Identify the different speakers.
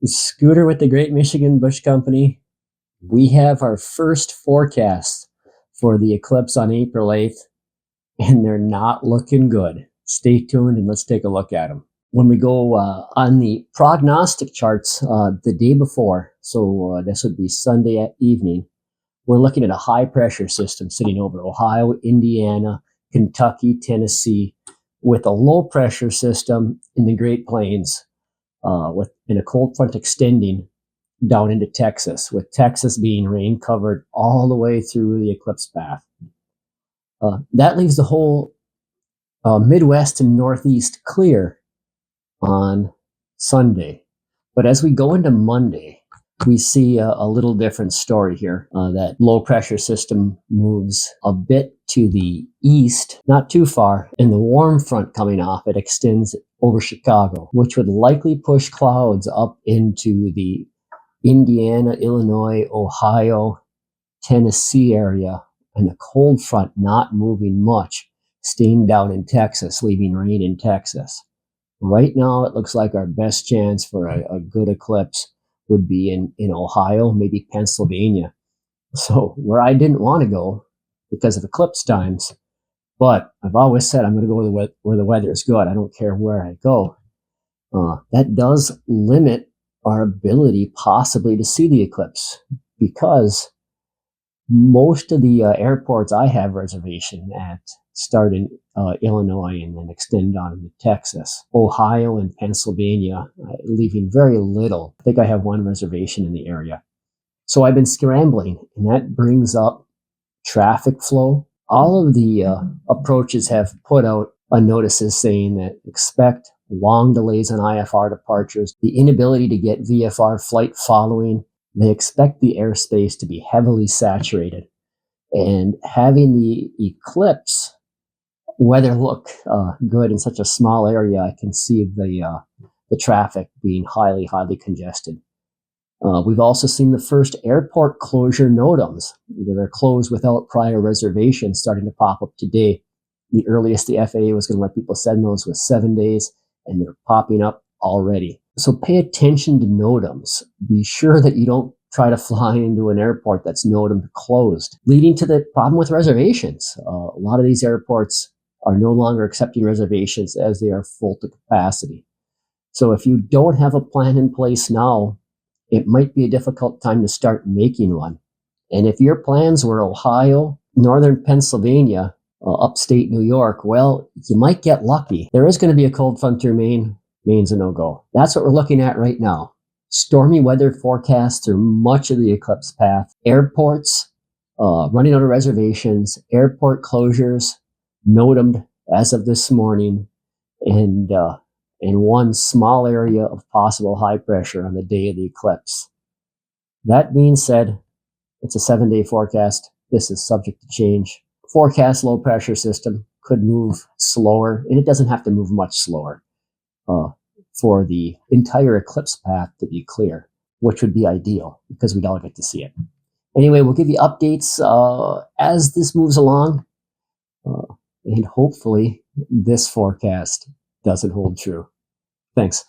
Speaker 1: Scooter with the Great Michigan Bush Company. We have our first forecast for the eclipse on April 8th, and they're not looking good. Stay tuned and let's take a look at them. When we go on the prognostic charts the day before, so this would be Sunday at evening, we're looking at a high pressure system sitting over Ohio, Indiana, Kentucky, Tennessee, with a low pressure system in the Great Plains, in a cold front extending down into Texas, with Texas being rain covered all the way through the eclipse path. That leaves the whole Midwest and Northeast clear on Sunday. But as we go into Monday, we see a little different story here. That low pressure system moves a bit to the east, not too far, and the warm front coming off it extends over Chicago, which would likely push clouds up into the Indiana, Illinois, Ohio, Tennessee area, and the cold front not moving much, staying down in Texas, leaving rain in Texas. Right now, it looks like our best chance for a good eclipse would be in Ohio, maybe Pennsylvania. So where I didn't want to go because of eclipse times, but I've always said I'm going to go where the weather is good. I don't care where I go. That does limit our ability possibly to see the eclipse, because most of the airports I have reservation at start in Illinois and then extend on into Texas. Ohio and Pennsylvania, leaving very little. I think I have one reservation in the area. So I've been scrambling, and that brings up traffic flow. All of the approaches have put out notices saying that expect long delays on IFR departures, the inability to get VFR flight following. They expect the airspace to be heavily saturated, and having the eclipse weather look good in such a small area, I can see the traffic being highly congested. We've also seen the first airport closure NOTAMs that are closed without prior reservations starting to pop up today. The earliest the FAA was going to let people send those was 7 days, and they're popping up already. So pay attention to NOTAMs. Be sure that you don't try to fly into an airport that's NOTAM closed, leading to the problem with reservations. A lot of these airports are no longer accepting reservations as they are full to capacity. So if you don't have a plan in place now, it might be a difficult time to start making one. And if your plans were Ohio, northern Pennsylvania, upstate New York, well, you might get lucky. There is going to be a cold front through Maine. Maine's a no-go. That's what we're looking at right now. Stormy weather forecast through much of the eclipse path. Airports running out of reservations. Airport closures NOTAMed as of this morning. And one small area of possible high pressure on the day of the eclipse. That being said, it's a 7-day forecast. This is subject to change. Forecast low pressure system could move slower, and it doesn't have to move much slower for the entire eclipse path to be clear, which would be ideal because we'd all get to see it. Anyway, we'll give you updates as this moves along, and hopefully this forecast doesn't hold true. Thanks.